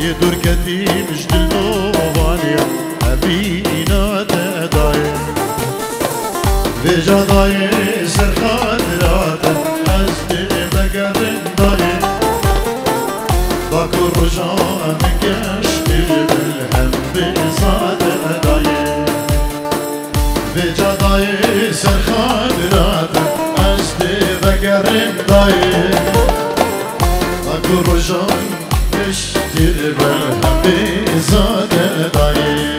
يدور كتيم جدلو وانيا أبينا تداي بجداي سرخان راتا أزدي بقرن داي باكو رجاء من كشتي بالهم بزاد داي بجداي سرخان راتا أزدي بقرن داي باكو رجاء كشتي بالهم بزاد داي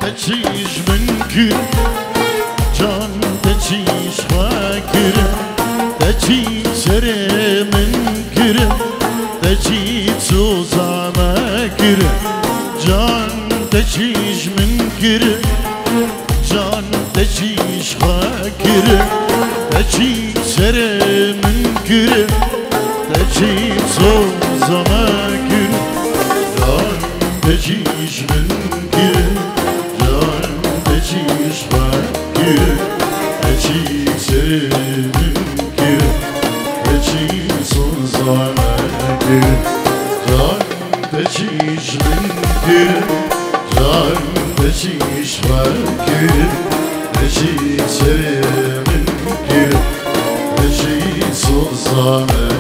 تجيش منكر جان تجيش فاكر تجيش سري منكر تجيش سوزا ماكر جان تجيش منكر جان تجيش فاكر تجيش سري منكر تجيش سوزا ماكر جان تجيش منكر تجيش فاكر تجيش سري منكر تجيش سوزا ماكر جان تجيش منكر جان تجيش فاكر تجيش سري منكر تجيش سوزا ماكر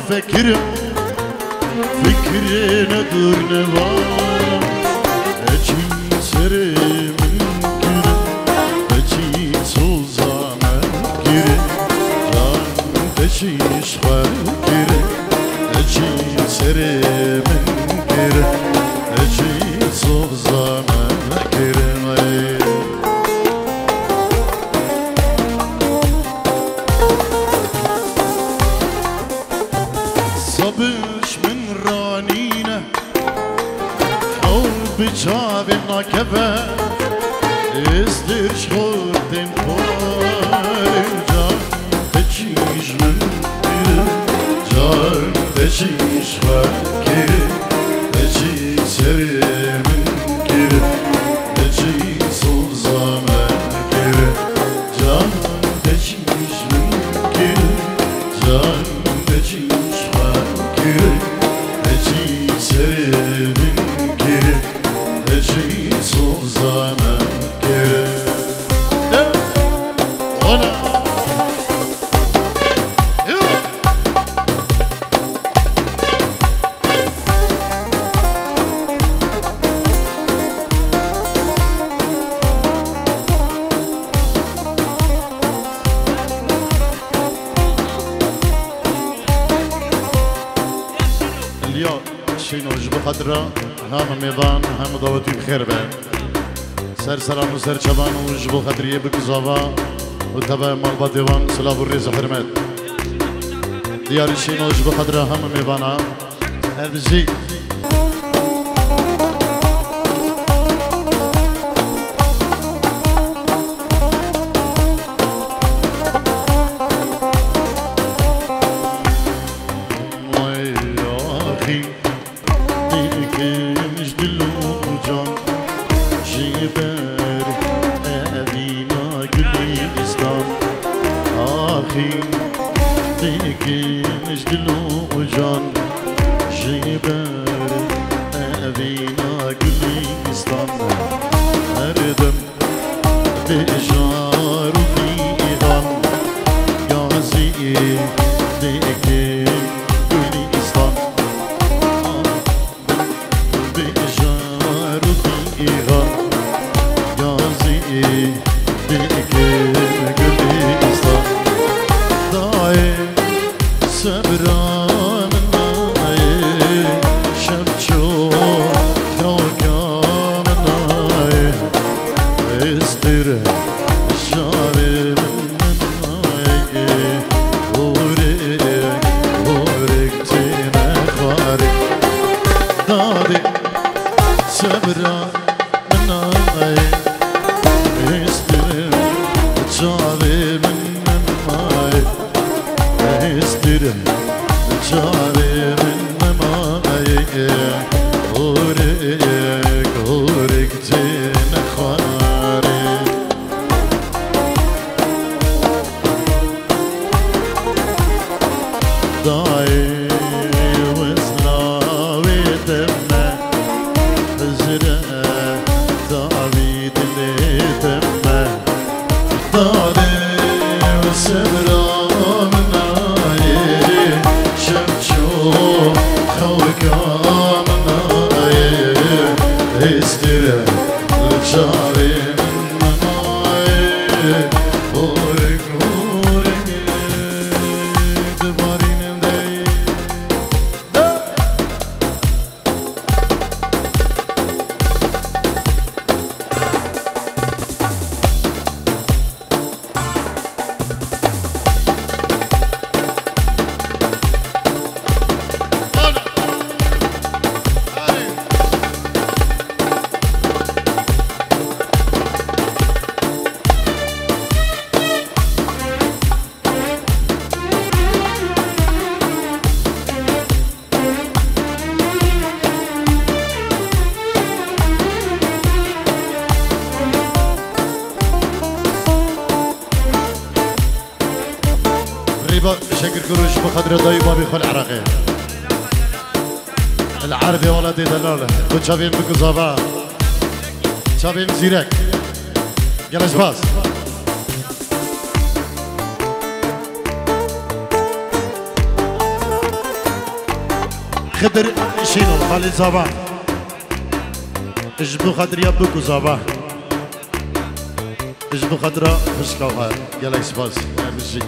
فكر فكرنا دور نوار أجي سري منكر أجي سوزا منكر جان تجيش فكر أجي سري منكر أجي سوزا منكر صبش من رانينا حب جابنا كفا ازدر شغلتن فار جان تجيش منكر جان تجيش فاكر تجيش سري منكر تجيش سوزا منكر جان تجيش منكر جان تجيش أجي سري منكر أجي سوزا منكر اليوم شينو جبو خضرا هم ميضان هم ضوتي بخير بان سر سلام وسر شبان وجبو خضرية بكزافا وتبع مالبا ديوان سلاب الرئيس حرمت ديار شينو جبو خضرا هم ميضانا هرزي أخي ديكي نجدلو وجان جيبار أبينا كليستان أردم بجار وفيغان يازي ديكي كليستان بجار وفيغان يازي ديكي كليستان داي سبران ناي شبچو خوکان ناي استر شاري ناي اورك تينا خاري دادي سبران ناي استر شاري ناي استر شاري أورك تينا خاري داي وزلاوي دمنا حزرة داويد اللي دمنا داي وسبرا مناي شبشو خوكا مناي استر الشاري مناي أورك دبارين داي ريبا شكر كروش بقدر ضيبة بخل عراقي العربي ولدي دلالة كنت شابين بكزابا شابين زيرك جلس باس خدر شينو خالد زابا اجبو خدر يا بكزابا اجبو خدرا فشكاوها جلس باس مشي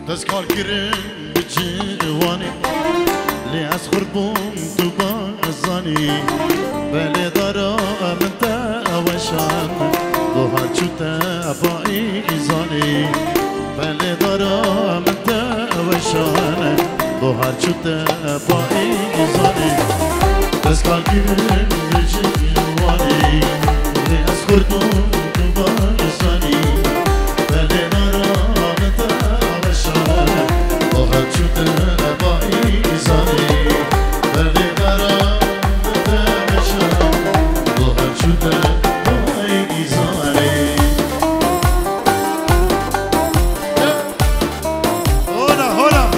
تذكر كريم بجواني لي أسخر بوم تبا الزاني بلي دارا من تاوشان ظهر شتا باي إزاني بلي دارا من تاوشان ظهر شتا باي إزاني تذكر كريم بجواني لي أسخر بوم تبا الزاني بلي دارا من تاوشان ظهر شتا باي إزاني بلي دارا من تاوشان ظهر شتا باي إزاني هنا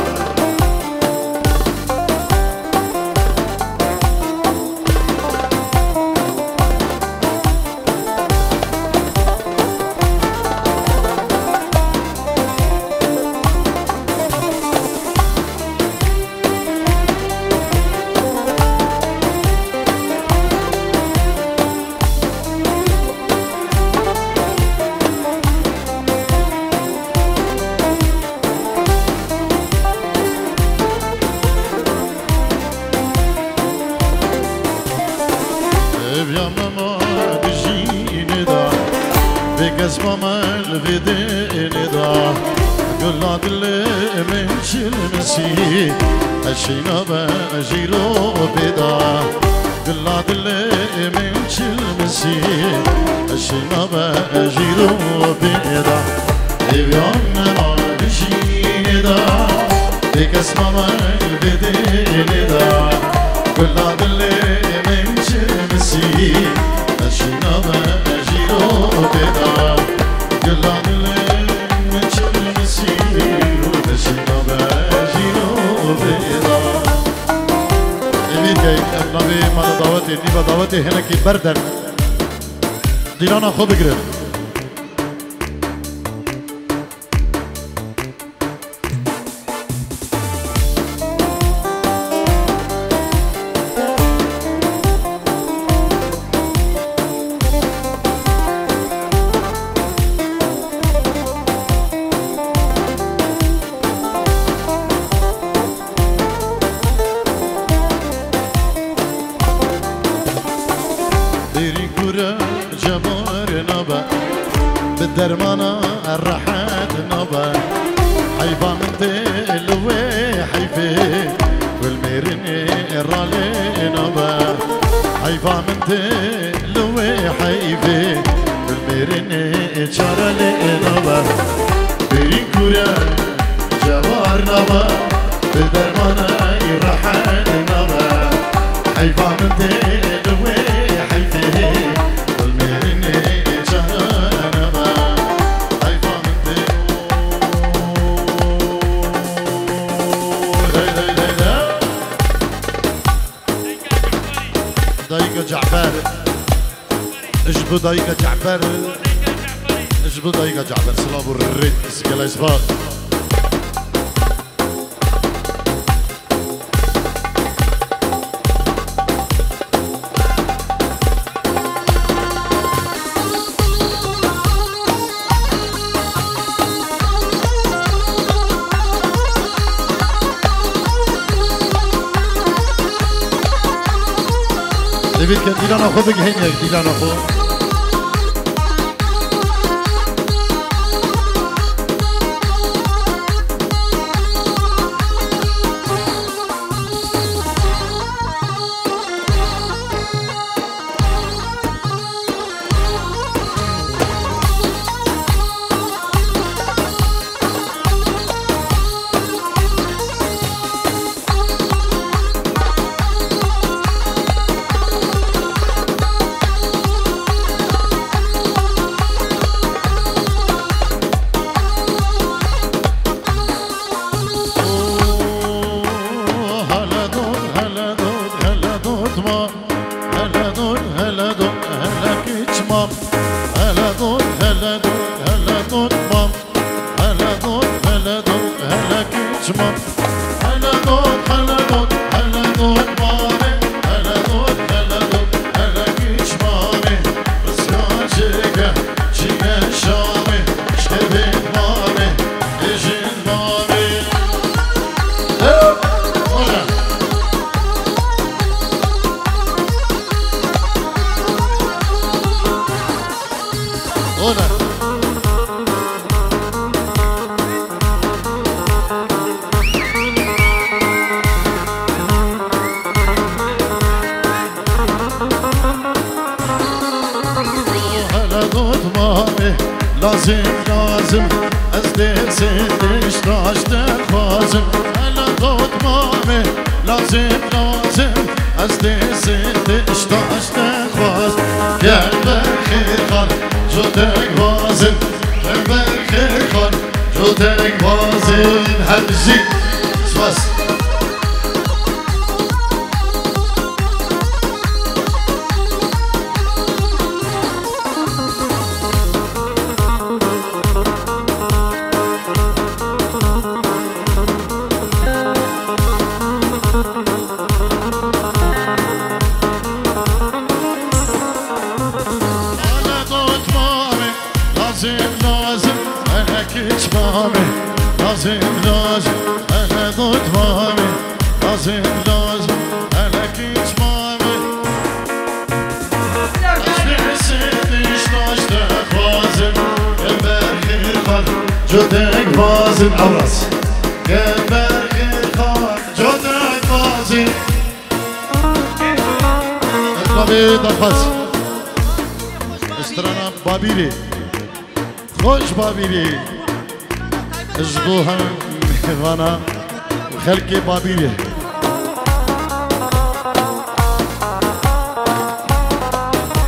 اسمه مال فيديني دا قل دل من شلمسي الشينا بجيرو بدا قل دل من شلمسي الشينا بجيرو بدا ديوان مالشي دا ديك اسمه مال فيديني دا قل دل من شلمسي الشينا بجيرو بدا قل دل من شلمسي الشينا بجيرو بدا امید نبی من دعوتی نیبا دعوتی هنکی بردن دیلانا خوب بگرد درمانا الرحات نبا حيفا من دلوي حيفي والميرني الرالي نبا حيفا من دلوي حيفي والميرني شارلي نبا بيرين كورا جوار نبا بدرمانا الرحات نبا حيفا من دلوي حيفي والميرني جعفر اجبو دايقة جعفر اجبو دايقة جعفر سلام الريد سكلا اسباق ديفيد كان ديلانا خو بقهينيك ديلانا خو لازم لازم از دستش داشته خوازم هلا داد مامه لازم لازم از دستش داشته خواز گل برخیر خان جودک بازم گل برخیر خان جودک بازم همزی سپاس لازم لازم انا ضد مامي لازم لازم انا كيش مامي اشتي سيدي شلاشتك لازم جودك بازم عراس كبر خير جودك بازم اطلبي دخس استرانا بابيلي خوش بابيلي اجبوها وانا خلقي بابيلي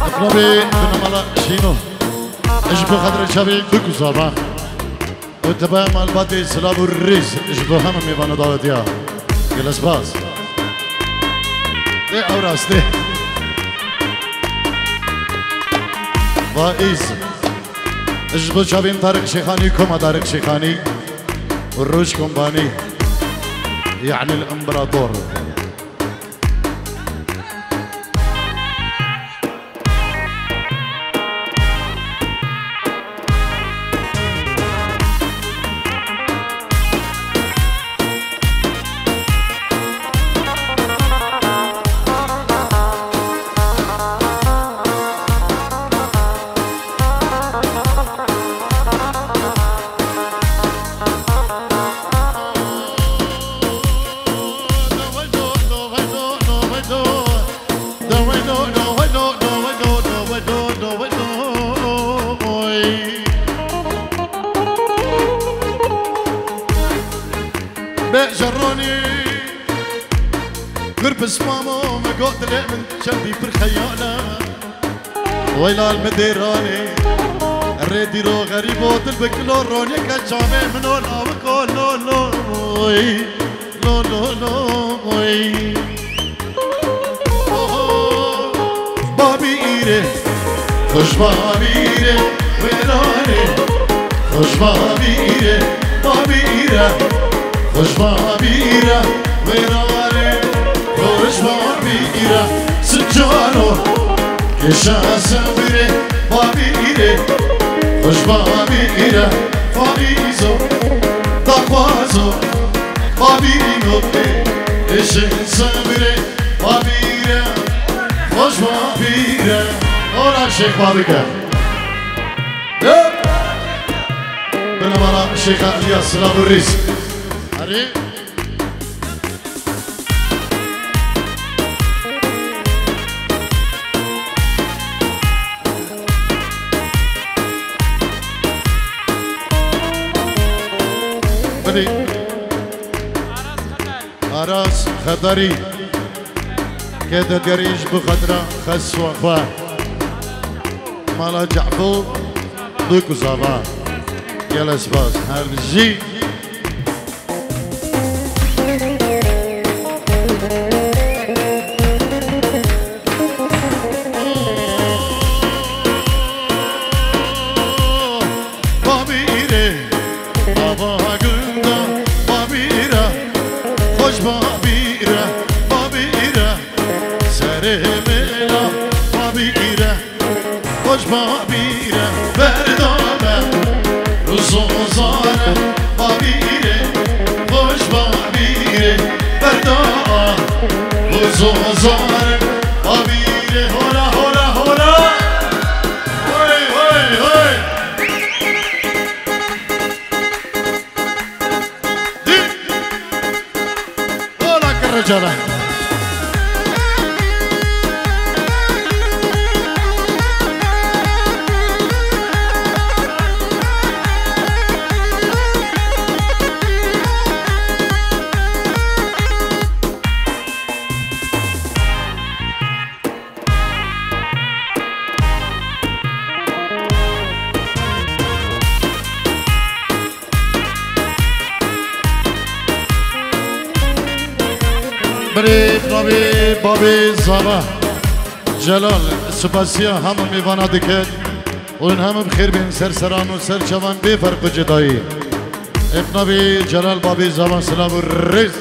اطلبي بنمالا شينو اجبو خدر شبي بكو صباح وتبا مال باتي سلاب الريز اجبو هم ميوانا داوتيا جلس باز دي اوراس دي فائز اجبو شبين طارق شيخاني كوما طارق شيخاني والروج كومباني يعني الامبراطور جروني قرب مامو ما قلت لي من جنبي بالخيالة ويلا المديراني الريدي رو غريب وطلبك لوروني كجامي من ولا وكل لو لو لو لو لو بابي إيري خوش بابي إيري ويراني خوش بابي إيري بابي إيري خوش بابيرة ويراني خوش بابيرة سجانو كشا سمري بابيرة خوش بابيرة فايزو تقوازو بابيرو اشن سمري بابيرة خوش بابيرة اولا شيخ بابيرة بنمارا الشيخ الياس سلام الريس هري بلي عراس خطري كده دريج بخضرة خس وخوا مالا جعفو دوكو صافا يلا سباس هالجي بابيرة بردامة رزوزانة بابيرة خوش بابيرة بردامة رزوزانة بابيرة هولا هولا هولا هوي هوي هوي دي هولا كالرجالة بريد نبي بابي زبا جلال سباسيا هم ميوانا دكت وإن هم بخير بين سرسران وسر جوان بفرق جدائي ابن نبي جلال بابي زبا سلام الرز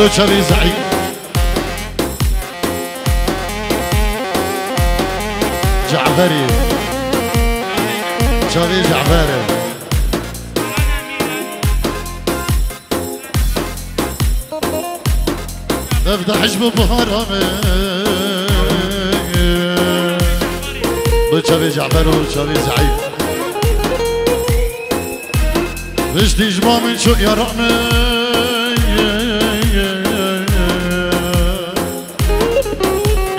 شبي زعيم جعفري شبي جعفري افتح حجب بهرامي بشبي جعفر وشبي زعيم بشتي جمع من شو يا رحمي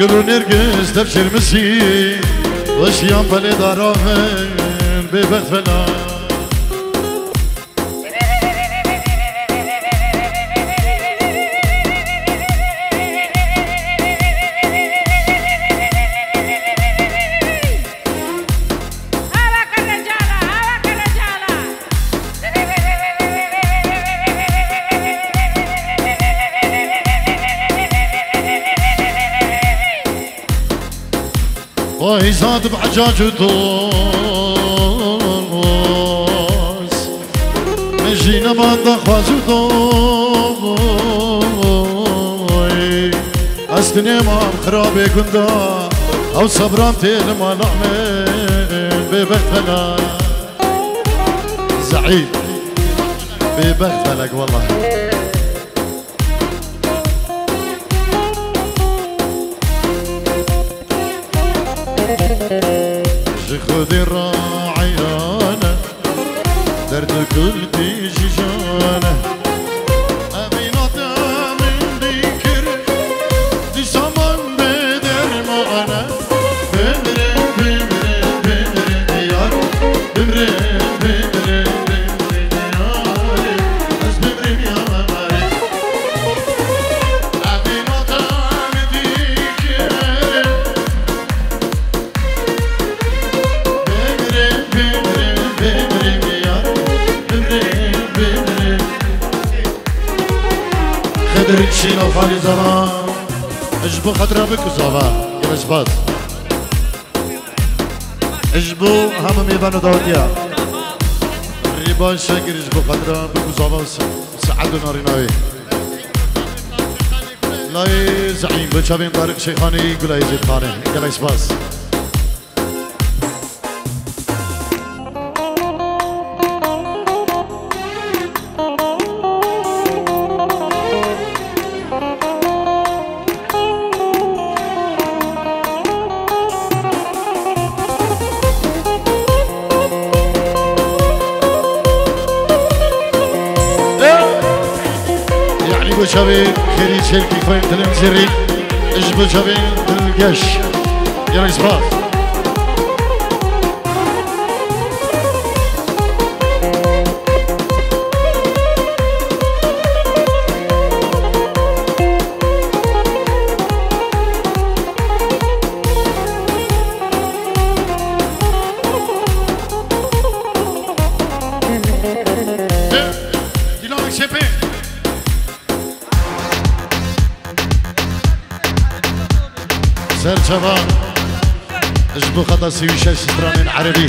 قلوا نرقص تبشر مسي وشيان بلي دارامن ببخت فلا وهي زاد بعجاج ودوس مجينا ما ندخواز ودوي أستني ما خرابي كندا أو صبران تيل ما نعمل ببخت فلك زعيم ببخت فلك والله خذي الراعيانة درد كل تيجي جانة أبينات من ذكر دي سمان بدر معنا بمرن بمرن بمرن يار بمرن بمرن بمرن يار بس بمرن يا ماري أبينات من ذكر خدرك شينو خالي زمان اجبو خطرة بك زابا يا مجبات اجبو هم ميبانو داوديا ريبان شاكر اجبو خطرة بك زابا سعدو ناريناوي لاي زعيم بشابين طارق شيخاني قولا يزيد خاني قلا يسباس شبي خيري شركي خوين تلم زري اجبو شبي القش يا ريسباس ديناميك شبي سر شباب اجبو خطا سوي شاش سترانين عربي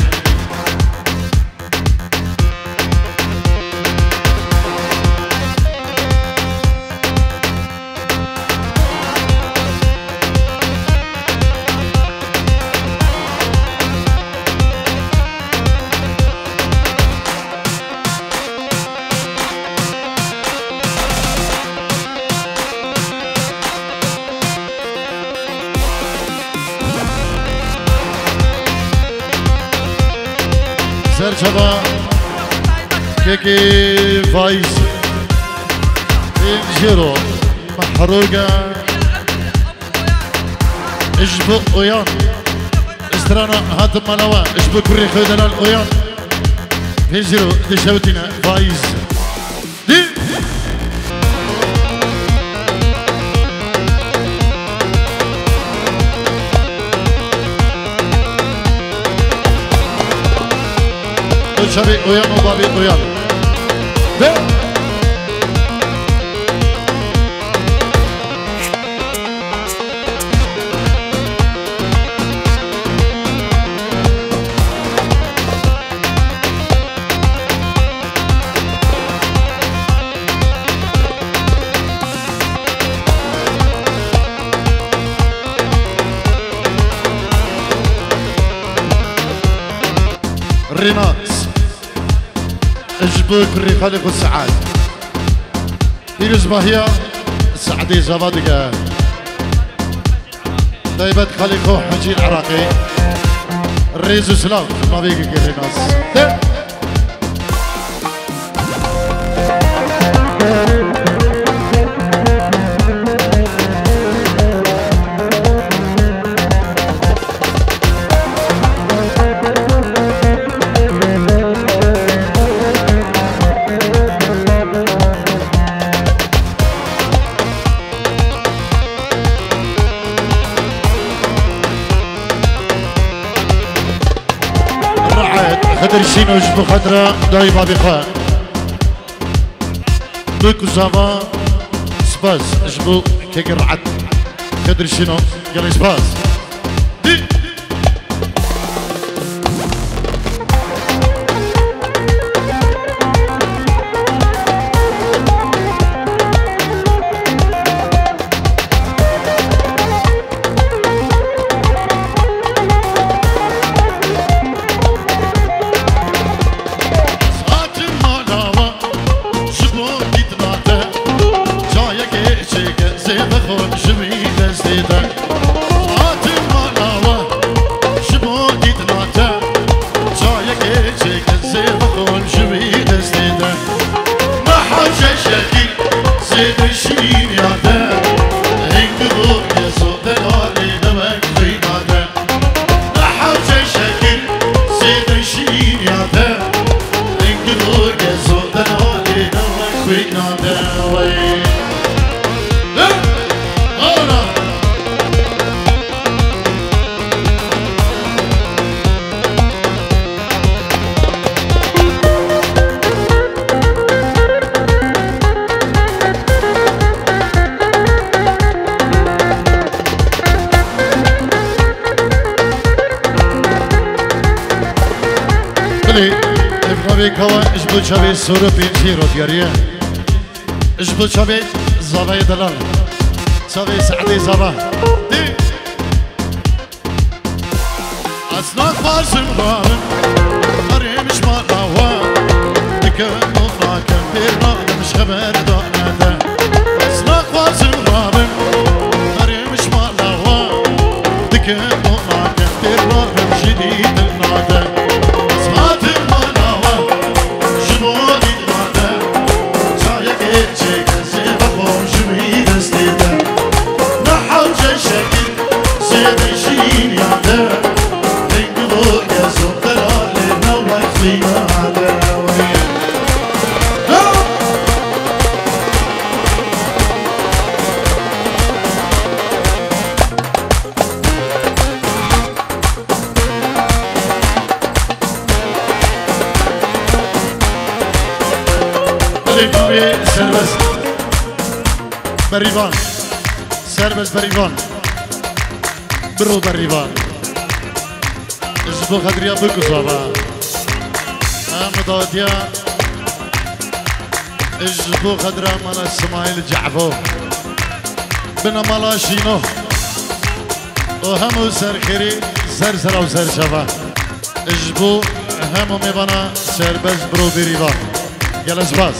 سر شباب كيكي فايز انجيرو محروقة اجبو اويان استرانا هاتم ملاوة اجبو كوري خودنا الاويان انجيرو دي شوتنا فايز دي شبي اويان وبابي اويان ريناس اجبو كري خالق السعاد بيروز باهيا سعدي زبادقة دايبت خالق حجي العراقي الريز سلام ما بيجي ريناس خدر شينو جبو خدرة دايما بخا بكو زاما سباس جبو كيك الرعد خدر شينو يلا سباس اجبو شبه سورو بينشي رودياريه اجبو شبه زبا دلال شبه سعدي زبا اسناك فارسم غارن قريمش ما قوا دكم وفاكم بيرنا مش خبر دانا اسناك فارسم غارن قريمش ما قوا دكم وفاكم بيرنا جديد النادى سربس بريفان سربس بريفان برو بريفان اجبو خدريا بكو صابا مداديا اجبو خدرا مالا اسماعيل جعفو بنا مالا شينو وهمو سر خيري سر سر و سر شفا اجبو همو ميبانا سربس برو بريفان جلس باس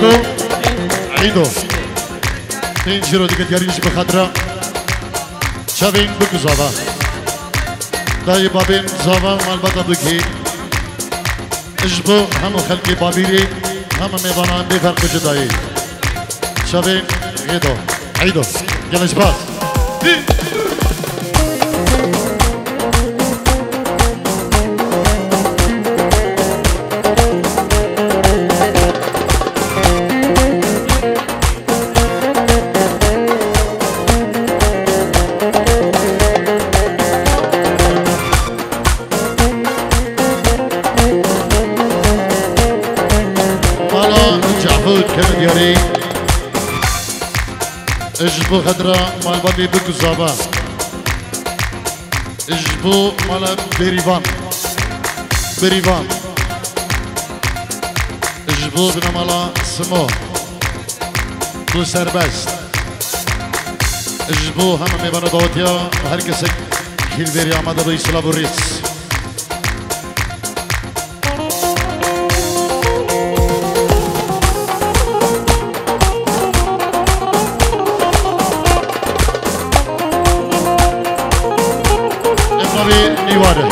عيدو عيدو تنشرو ديك دياريش بخدرة شابين بكو زابا داي بابين زابا مالباتا بكي اجبو همو خلقي بابيري همو ميبانا بفرق جدائي شابين عيدو عيدو يلا شباز اجبو خدرة مال بابي بكو زابا اجبو مال بريفان بريفان اجبو بنا مالا سمو بو سربست اجبو هم ميبانا دوتيا هر کسی كيلفيري عماد ابو يسلا ابو الريس ابنبي نيواره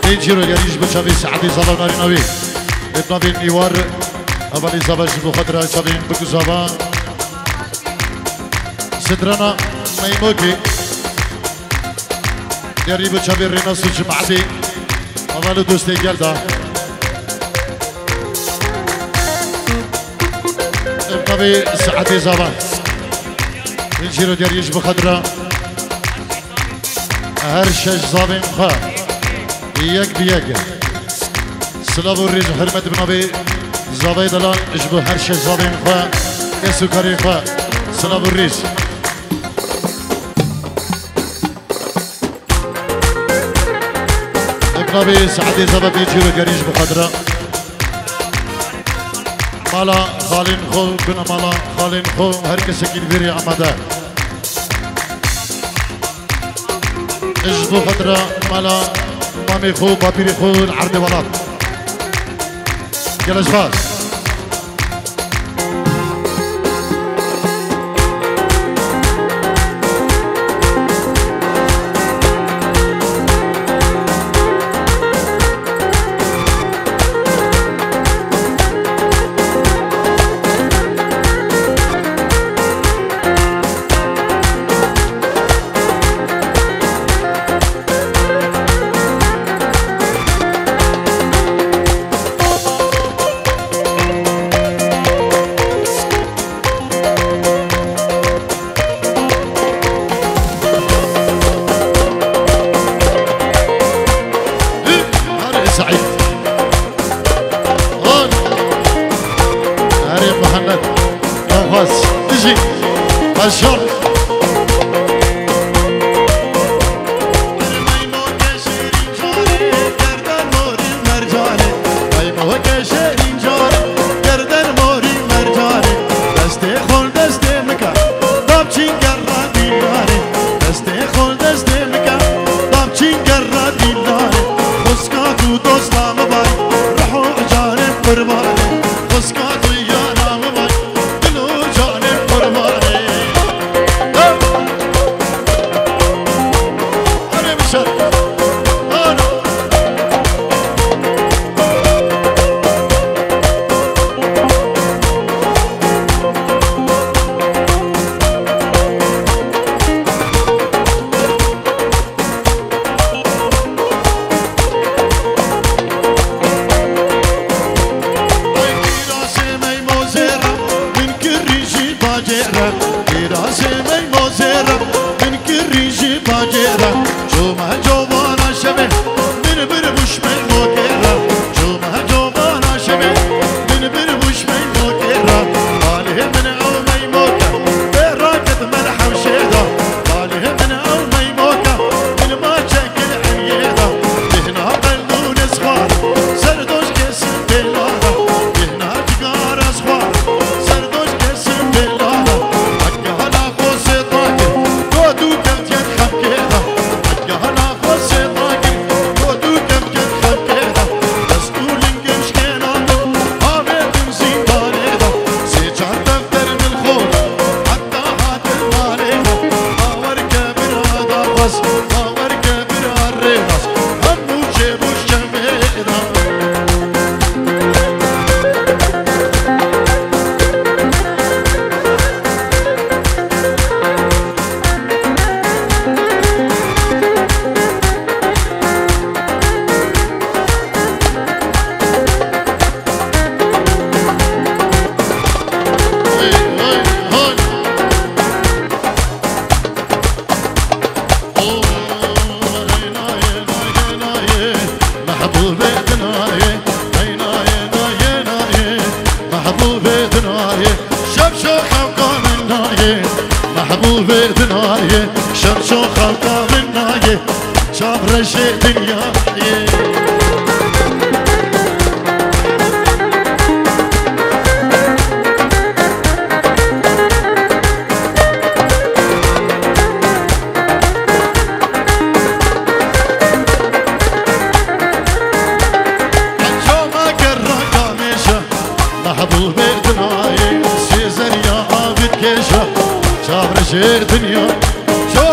يجيرو يريج بشابي سعدي زبا ناري نوي ابنبي نيوار اولی زباش بخاطر شابي بكزابا سدرانا ميموكي يري بشابي رينا سوچ معدي اولی دوستي گلدا ابنبي سعدي زبا يجيرو يريج بخاطر هر شش زابين خا يك بيك سلام الريج حرمت بنبي زابي دلان اجبو هر شش زابين خا كسو كاري خا سلام الريج ابنبي سعدي زبا بيجيرو قريج بقدره مالا خالين خو بنا مالا خالين خو هر كسي كيلفيري عمده اجبو خطرة مالا مامي خو بابيري خو العرض ولاد يلا جفاز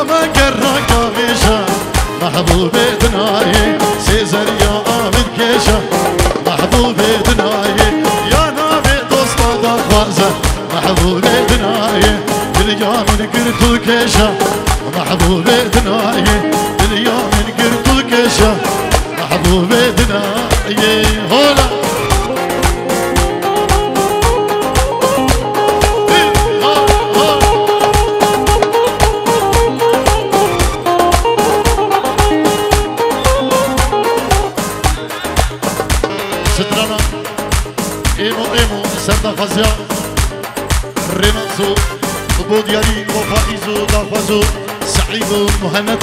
ما كرك غيشة محبوبي دناي سيزر يا آمد كيشة محبوبي دناي يا نبي دوست دخوازة محبوبي دناي اليوم نقرتو كيشة محبوبي دناي اليوم نقرتو كيشة محبوبي دناي هولا سترنا ايمو ايمو سردا فازيا ريناتسو بوديالي وفائزو دافازو سعيد مهند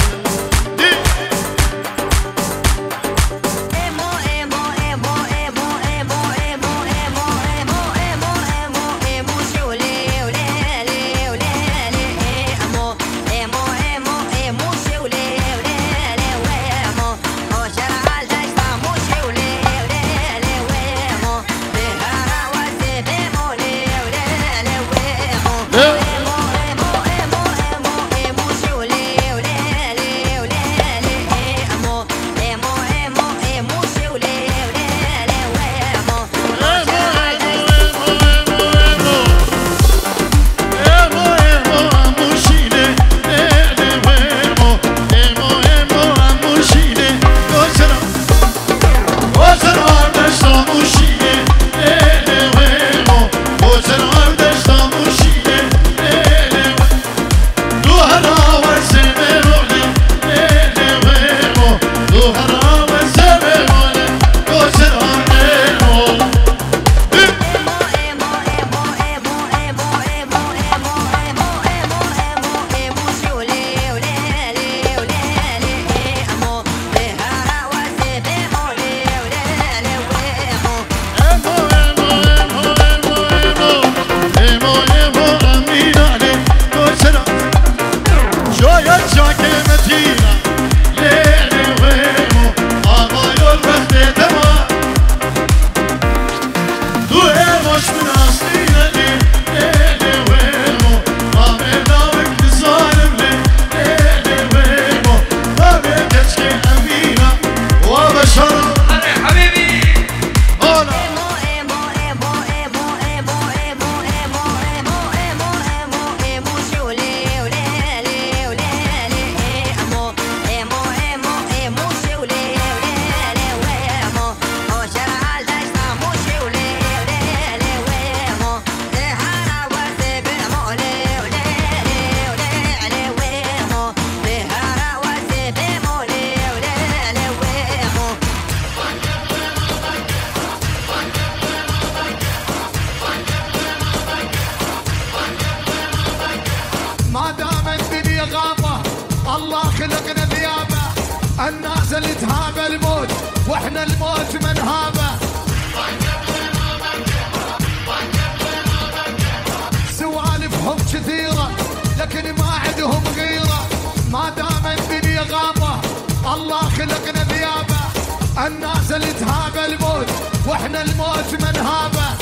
الناس اللي تهاب الموت واحنا الموت من هابه سوالفهم كثيرة لكن ما عندهم غيرة ما دام الدنيا غابة الله خلقنا ذيابة الناس اللي تهاب الموت واحنا الموت من هابه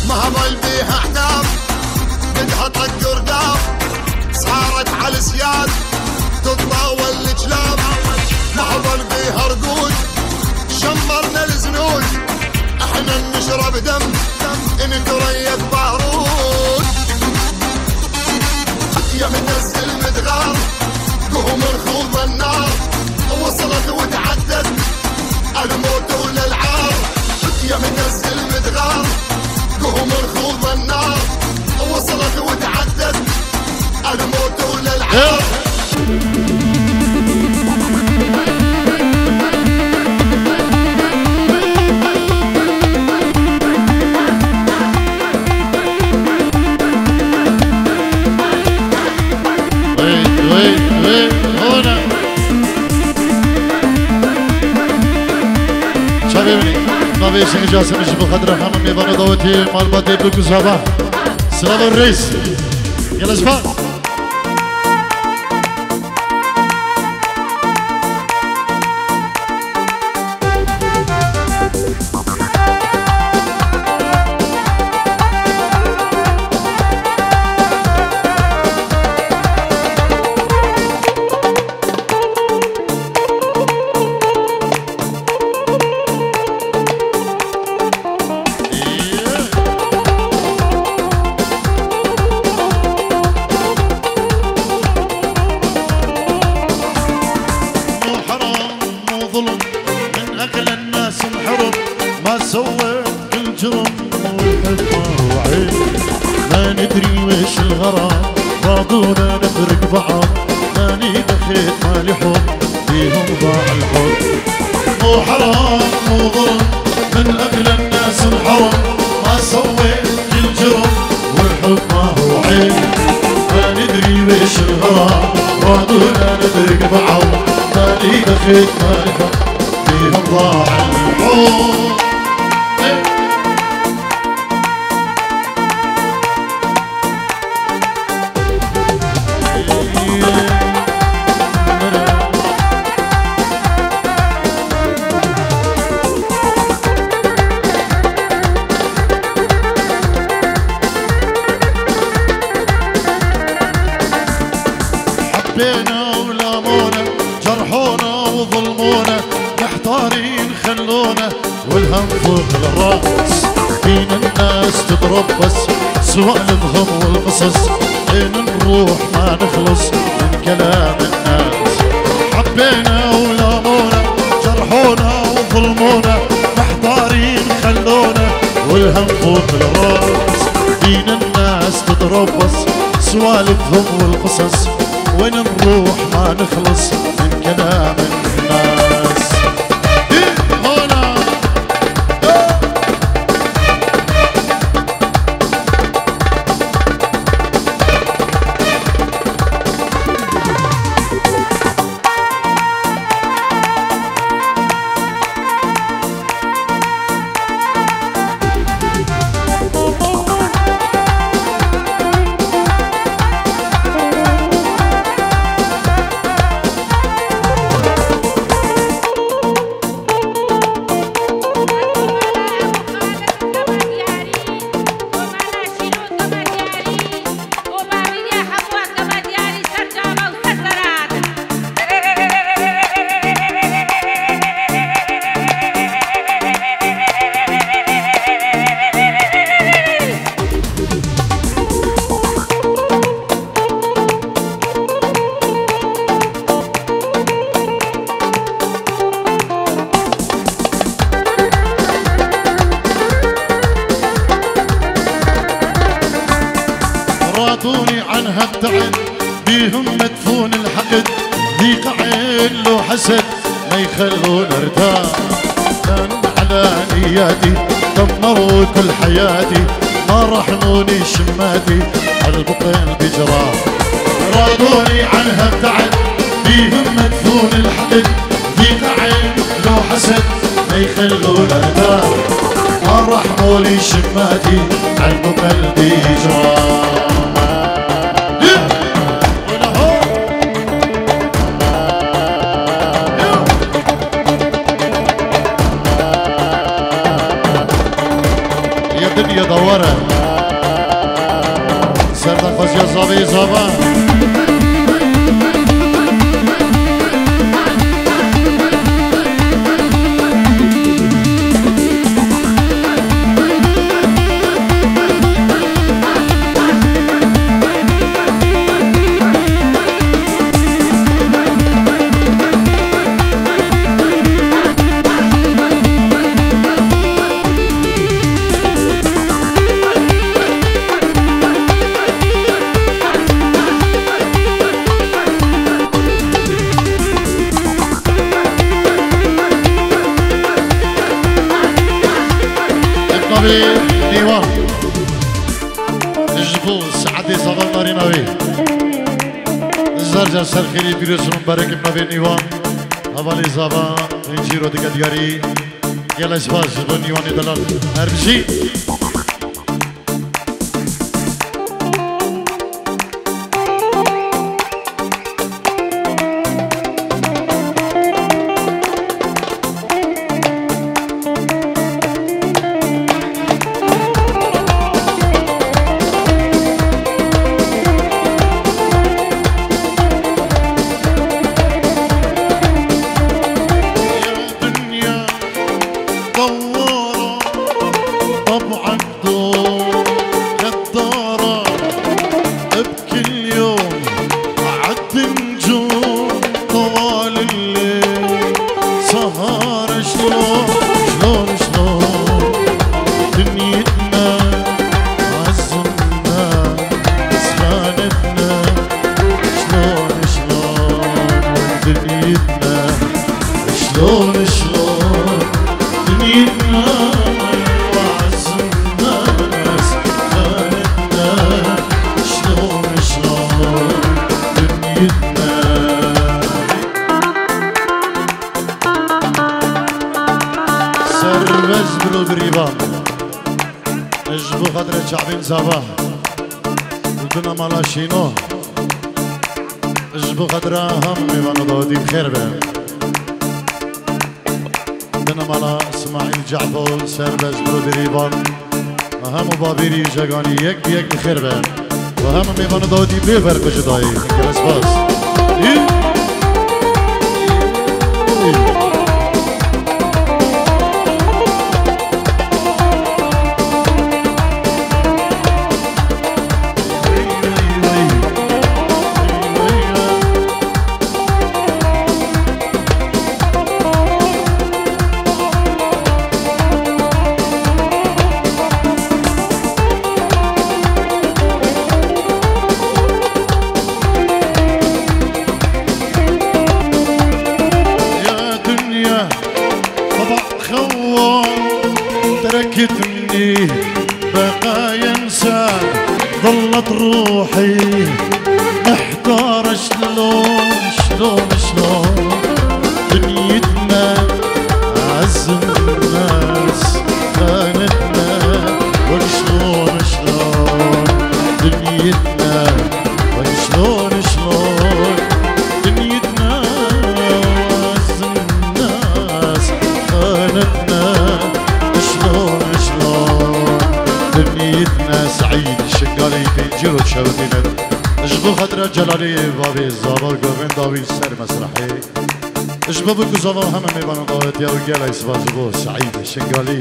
مهما البيها احداث بدها طق رداف صارت على السياد تتطاول الجلاب مهما البيها رقود شمرنا الزنود احنا نشرب دم نتريق بارود يا منزل مدغار قوم رخوض النار وصلت وتعدت الموت والالعاب يا منزل مدغار قوم رخوض النار وصلت وتعدت الموت والالعاب نبيش إجازة مش بقدر حمام يبان دوتي مال بدي بقصابة سلام الرئيس يلا شباب وظلم من أغلى الناس انحرم ما سويت كل جرم والحكمة وعين ما ندري ويش الغرام راضونا نفرق بعض ماني دخيت مالي حب فيهم ضاع الحب مو حرام مو ظلم من أغلى الناس انحرم ما سويت كل جرم والحب ما هو عين ما ندري ويش الغرام راضونا نفرق بعض ماني دخيت مالي حب فيهم ضاع الحب حبينا ولامونا جرحونا وظلمونا محتارين خلونا والهم فوق الراس فينا الناس تضرب بس سوالفهم والقصص وين نروح ما نخلص من كلام الناس حبينا ولامونا جرحونا وظلمونا محتارين خلونا والهم فوق الراس فينا الناس تضرب بس سوالفهم والقصص وين نروح ما نخلص من كلام الناس هنا رادوني عنها ابتعد بيهم مدفون الحقد ضيق عين لو حسد ما يخلون ارتاح كانوا على نياتي دمروا كل حياتي ما رحموني شماتي قلبقين بجراح رادوني عنها ابتعد بيهم مدفون الحقد ضيق عين لو حسد ما يخلون ارتاح ما رحموني شماتي قلبقين بجراح الدنيا دوره سردان فاز يا زابي زابا ديوان الجبو سعدي صبر ناري نوي زرجة سرخيري بيروسون مبارك بنوي نيوان هوالي زابا انجيرو ديگه دیگری يلاش باش جبو نيواني دلال هربشي النهار شلون شلون شلون دنيتنا عزمنا سخانتنا شلون شلون دنيتنا شلون شلون دنيتنا وعزمنا سخانتنا شلون شلون دنيتنا سربز بلو بريبان اجبو خاطر شعبين صباح ودنا مالا شينو اجبو خاطر هم ميوانو داودي بخير بهم دنا مالا اسماعيل جعفو سربز بلو بريبان هم بابيري جاگاني يك بيك بخير بهم وهم ميوانو داودي بيفر بجدائي كلاس باس تركتني بقى ينسى ظلت روحي محتارة شلون شلون شلون دنيتنا عز الناس خانتنا وشلون شلون دنيتنا وشلون شلون دنيتنا عز الناس خانتنا شلون شلون دنيتنا سعيد الشقالي تنجرو تشوتينا اجبو خاطر جلالي بابي الزابر قومين داوي سر مسرحي اجبو بكو زابر هم ميبانو داوت يا وقالا يسبازبو سعيد الشقالي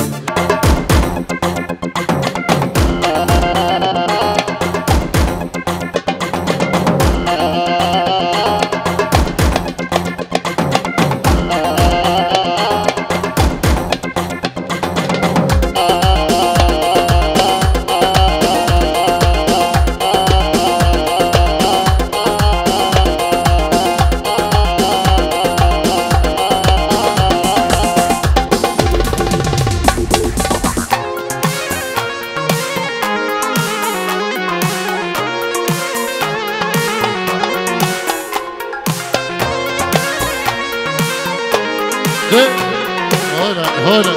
هنا هنا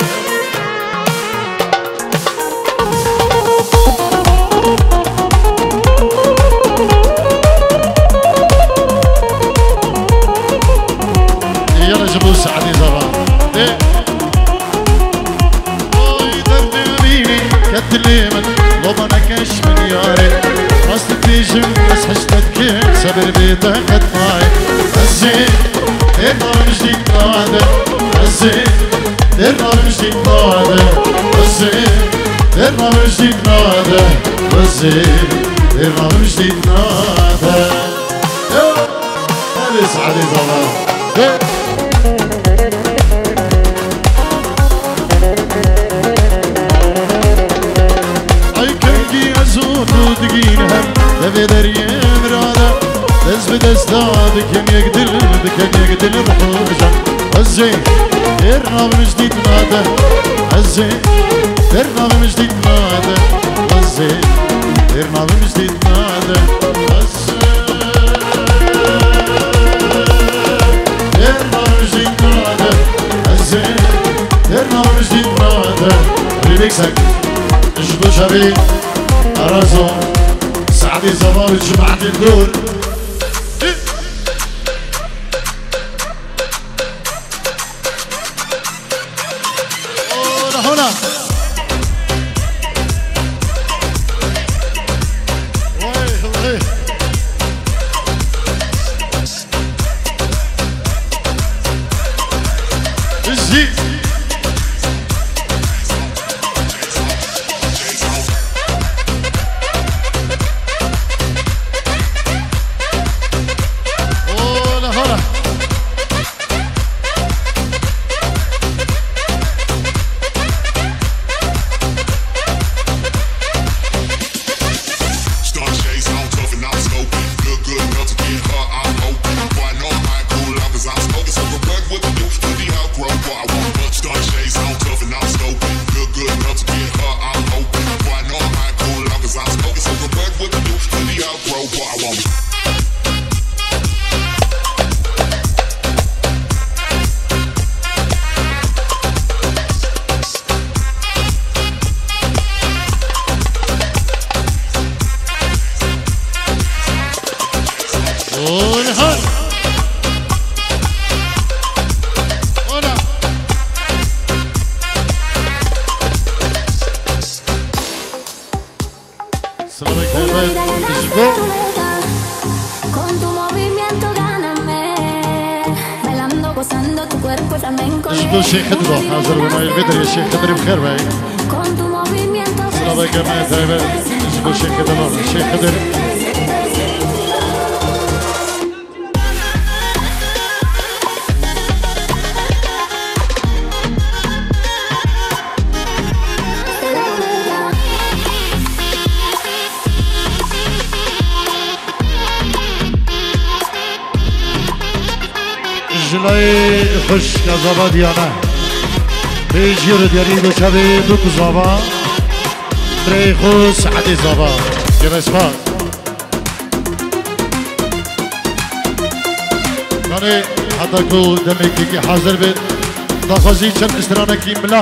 يلا جيبوا سعدي زمان يدربيني كتليمن لو ما نكش من ياري راست تيجي بس حشتك سبر بيتك معي الزين تقدر جديد نادر الزين تقدر جديد نادر الزين تقدر جديد نادر الزين تقدر جديد نادر هذه سعدي زمان بدر يمرادا دز بدستاد كم يقدر بحوجة الزين برنامج جديد نادا الزين برنامج جديد نادا الزين برنامج جديد نادا برنامج جديد نادا الزين برنامج جديد نادا ريميكسك جبو شبيه أرازو سعدي زمان جمعة الدور هنا Posando tu cuerpo flamenco. جبل شيخ خضرة حاضر بناي البدر يا شيخ خضري بخير باي Con tu movimiento. سلام عليكم يا طيبة جبل شيخ خضرة شيخ خضر جلای خوش کذابا دیانه بیجی رو دیاری دو شبه دو کذابا بری خو سعدی زابا جمسفا یعنی حتی که دمی که حاضر بید دخوزی چند استرانه کی ملا